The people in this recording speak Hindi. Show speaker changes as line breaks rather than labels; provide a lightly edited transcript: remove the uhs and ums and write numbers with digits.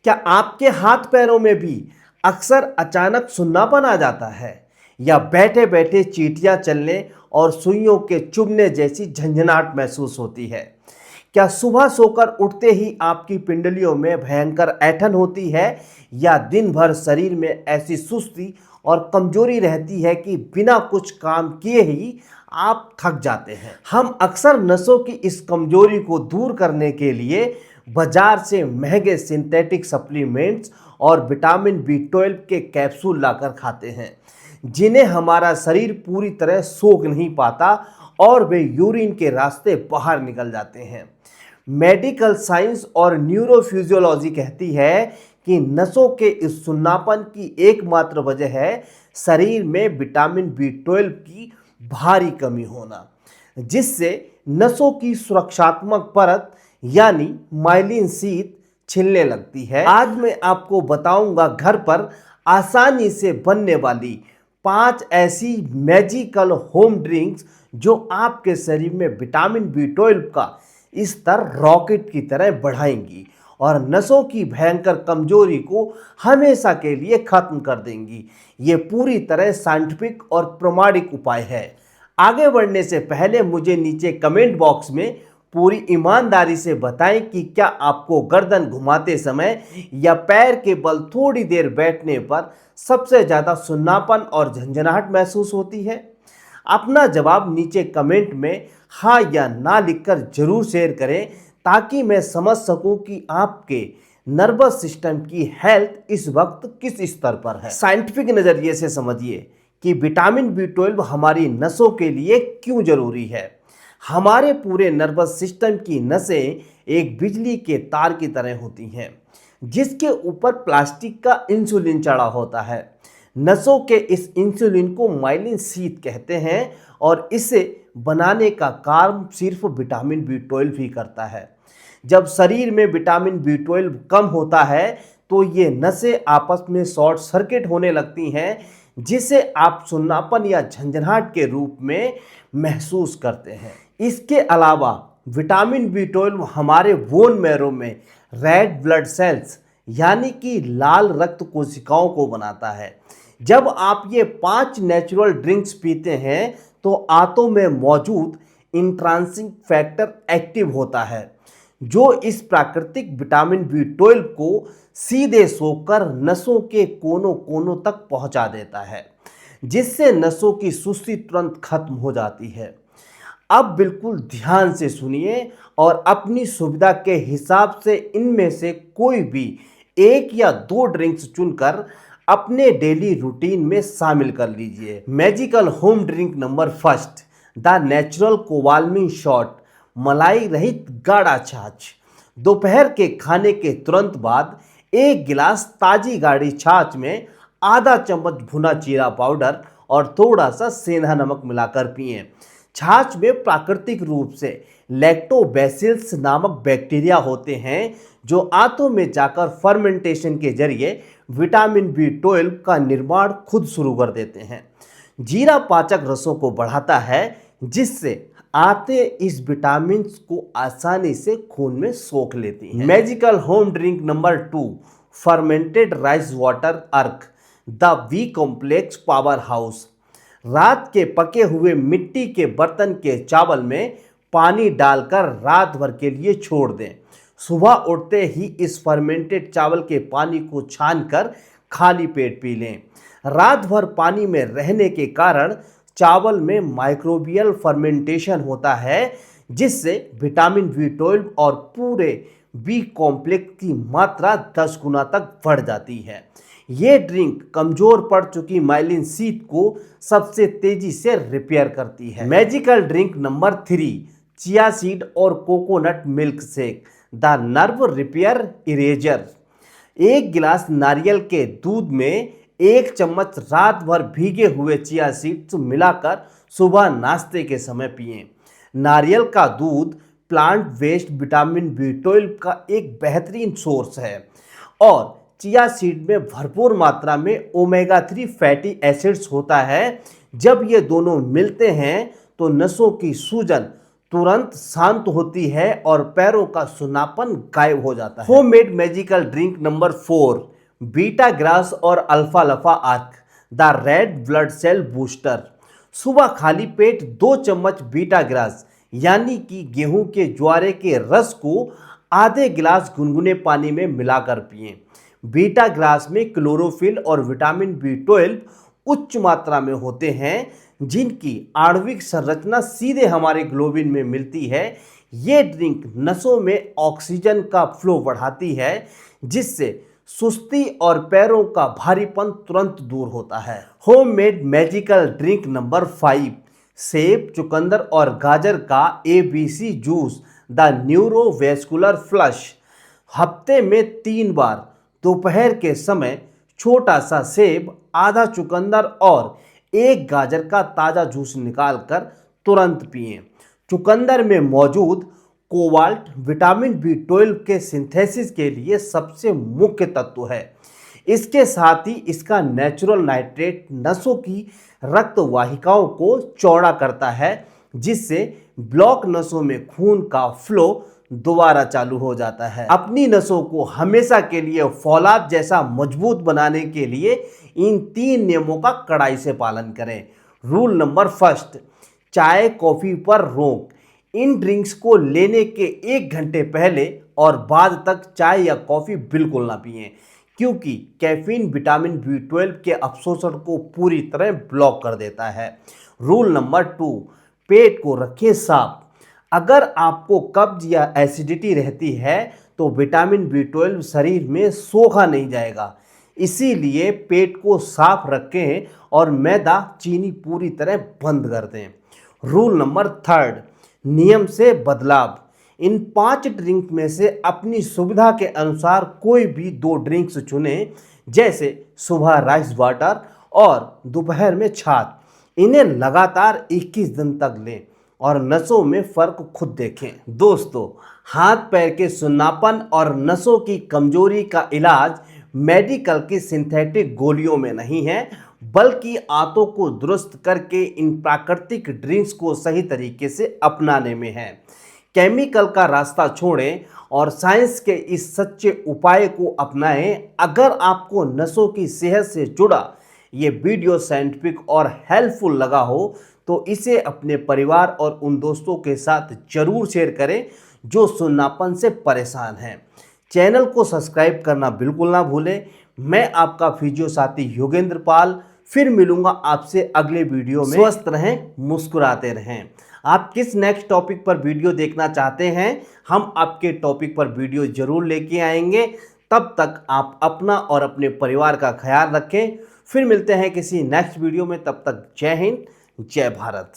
क्या आपके हाथ पैरों में भी अक्सर अचानक सुन्नापन आ जाता है या बैठे बैठे चींटियां चलने और सुइयों के चुभने जैसी झंझनाहट महसूस होती है? क्या सुबह सोकर उठते ही आपकी पिंडलियों में भयंकर ऐंठन होती है या दिन भर शरीर में ऐसी सुस्ती और कमजोरी रहती है कि बिना कुछ काम किए ही आप थक जाते हैं? हम अक्सर नसों की इस कमजोरी को दूर करने के लिए बाजार से महंगे सिंथेटिक सप्लीमेंट्स और विटामिन बी 12 के कैप्सूल लाकर खाते हैं, जिन्हें हमारा शरीर पूरी तरह सोख नहीं पाता और वे यूरिन के रास्ते बाहर निकल जाते हैं। मेडिकल साइंस और न्यूरोफिजियोलॉजी कहती है कि नसों के इस सुन्नापन की एकमात्र वजह है शरीर में विटामिन बी 12 की भारी कमी होना, जिससे नसों की सुरक्षात्मक परत यानी माइलिन शीथ छिलने लगती है। आज मैं आपको बताऊंगा घर पर आसानी से बनने वाली 5 ऐसी मैजिकल होम ड्रिंक्स जो आपके शरीर में विटामिन बी 12 का स्तर रॉकेट की तरह बढ़ाएंगी और नसों की भयंकर कमजोरी को हमेशा के लिए खत्म कर देंगी। ये पूरी तरह साइंटिफिक और प्रमाणिक उपाय है। आगे बढ़ने से पहले मुझे नीचे कमेंट बॉक्स में पूरी ईमानदारी से बताएं कि क्या आपको गर्दन घुमाते समय या पैर के बल थोड़ी देर बैठने पर सबसे ज़्यादा सुन्नापन और झंझनाहट महसूस होती है? अपना जवाब नीचे कमेंट में हाँ या ना लिखकर जरूर शेयर करें ताकि मैं समझ सकूं कि आपके नर्वस सिस्टम की हेल्थ इस वक्त किस स्तर पर है। साइंटिफिक नज़रिए से समझिए कि विटामिन बी 12 हमारी नसों के लिए क्यों जरूरी है। हमारे पूरे नर्वस सिस्टम की नसें एक बिजली के तार की तरह होती हैं, जिसके ऊपर प्लास्टिक का इंसुलिन चढ़ा होता है। नसों के इस इंसुलिन को माइलिन शीथ कहते हैं और इसे बनाने का काम सिर्फ विटामिन बी 12 ही करता है। जब शरीर में विटामिन बी 12 कम होता है तो ये नसें आपस में शॉर्ट सर्किट होने लगती हैं, जिसे आप सुन्नापन या झंझनाहट के रूप में महसूस करते हैं। इसके अलावा विटामिन बी 12 हमारे बोन मैरो में रेड ब्लड सेल्स यानी कि लाल रक्त कोशिकाओं को बनाता है। जब आप ये 5 नेचुरल ड्रिंक्स पीते हैं तो आंतों में मौजूद इंट्रांसिक फैक्टर एक्टिव होता है, जो इस प्राकृतिक विटामिन बी 12 को सीधे सोखकर नसों के कोनों कोनों तक पहुंचा देता है, जिससे नसों की सुस्ती तुरंत खत्म हो जाती है। अब बिल्कुल ध्यान से सुनिए और अपनी सुविधा के हिसाब से इनमें से कोई भी 1 या 2 ड्रिंक्स चुनकर अपने डेली रूटीन में शामिल कर लीजिए। Magical home drink number 1, the natural cobalamin shot मलाई रहित गाढ़ा छाछ। दोपहर के खाने के तुरंत बाद 1 गिलास ताजी गाढ़ी छाछ में आधा चम्मच भुना जीरा पाउडर और थोड़ा सा सेंधा नमक मिलाकर पिएं। छाछ में प्राकृतिक रूप से लैक्टोबैसिलस नामक बैक्टीरिया होते हैं जो आंतों में जाकर फर्मेंटेशन के जरिए विटामिन बी 12 का निर्माण खुद शुरू कर देते हैं। जीरा पाचक रसों को बढ़ाता है, जिससे आंतें इस विटामिन को आसानी से खून में सोख लेती हैं। Magical home drink number 2, fermented rice water अर्क the B complex power house. रात के पके हुए मिट्टी के बर्तन के चावल में पानी डालकर रात भर के लिए छोड़ दें। सुबह उठते ही इस फर्मेंटेड चावल के पानी को छानकर खाली पेट पी लें। रात भर पानी में रहने के कारण चावल में माइक्रोबियल फर्मेंटेशन होता है, जिससे विटामिन बी 12 और पूरे बी कॉम्प्लेक्स की मात्रा 10 गुना तक बढ़ जाती है। ये ड्रिंक कमजोर पड़ चुकी माइलिन शीथ को सबसे तेजी से रिपेयर करती है। Magical drink number 3, chia seed और coconut milk shake the nerve repair eraser. 1 गिलास नारियल के दूध में 1 चम्मच रात भर भीगे हुए चिया सीड्स मिलाकर सुबह नाश्ते के समय पिएं। नारियल का दूध प्लांट वेस्ट विटामिन बी 12 का एक बेहतरीन सोर्स है और चिया सीड में भरपूर मात्रा में ओमेगा 3 फैटी एसिड्स होता है। जब ये दोनों मिलते हैं तो नसों की सूजन तुरंत शांत होती है और पैरों का सुन्नापन गायब हो जाता है। होममेड मैजिकल ड्रिंक नंबर 4, बीटा ग्रास और अल्फा लफा आर्क the red blood cell booster. सुबह खाली पेट 2 चम्मच बीटा ग्रास यानी कि गेहूं के ज्वारे के रस को आधे गिलास गुनगुने पानी में मिलाकर पिएं। बीटा ग्रास में क्लोरोफिल और विटामिन बी12 उच्च मात्रा में होते हैं, जिनकी आणविक संरचना सीधे हमारे ग्लोबिन में मिलती है। ये ड्रिंक नसों में ऑक्सीजन का फ्लो बढ़ाती है, जिससे सुस्ती और पैरों का भारीपन तुरंत दूर होता है। होममेड मैजिकल ड्रिंक नंबर 5, सेब, चुकंदर और गाजर का ABC juice the neurovascular flush. हफ्ते में 3 बार दोपहर के समय छोटा सा सेब, आधा चुकंदर और 1 गाजर का ताज़ा जूस निकालकर तुरंत पिएं। चुकंदर में मौजूद कोबाल्ट विटामिन B12 के सिंथेसिस के लिए सबसे मुख्य तत्व है। इसके साथ ही इसका नेचुरल नाइट्रेट नसों की रक्त वाहिकाओं को चौड़ा करता है, जिससे ब्लॉक नसों में खून का फ्लो दोबारा चालू हो जाता है। अपनी नसों को हमेशा के लिए फौलाद जैसा मजबूत बनाने के लिए इन 3 नियमों का कड़ाई से पालन करें। रूल नंबर 1, चाय कॉफ़ी पर रोक। इन ड्रिंक्स को लेने के 1 घंटे पहले और बाद तक चाय या कॉफ़ी बिल्कुल ना पिएं, क्योंकि कैफीन विटामिन B12 के अवशोषण को पूरी तरह ब्लॉक कर देता है। रूल नंबर 2, पेट को रखें साफ। अगर आपको कब्ज या एसिडिटी रहती है तो विटामिन B12 शरीर में सोखा नहीं जाएगा, इसीलिए पेट को साफ रखें और मैदा चीनी पूरी तरह बंद कर दें। रूल नंबर 3, नियम से बदलाव। इन 5 ड्रिंक में से अपनी सुविधा के अनुसार कोई भी 2 ड्रिंक्स चुनें, जैसे सुबह राइस वाटर और दोपहर में छाछ। इन्हें लगातार 21 दिन तक लें और नसों में फर्क खुद देखें। दोस्तों, हाथ पैर के सुन्नापन और नसों की कमजोरी का इलाज मेडिकल की सिंथेटिक गोलियों में नहीं है, बल्कि आंतों को दुरुस्त करके इन प्राकृतिक ड्रिंक्स को सही तरीके से अपनाने में है। केमिकल का रास्ता छोड़ें और साइंस के इस सच्चे उपाय को अपनाएं। अगर आपको नसों की सेहत से जुड़ा ये वीडियो साइंटिफिक और हेल्पफुल लगा हो तो इसे अपने परिवार और उन दोस्तों के साथ जरूर शेयर करें जो सुन्नापन से परेशान हैं। चैनल को सब्सक्राइब करना बिल्कुल ना भूलें। मैं आपका फिजियो साथी योगेंद्र पाल फिर मिलूंगा आपसे अगले वीडियो में। स्वस्थ रहें, मुस्कुराते रहें। आप किस नेक्स्ट टॉपिक पर वीडियो देखना चाहते हैं, हम आपके टॉपिक पर वीडियो जरूर लेके आएंगे। तब तक आप अपना और अपने परिवार का ख्याल रखें। फिर मिलते हैं किसी नेक्स्ट वीडियो में। तब तक जय हिंद, जय भारत।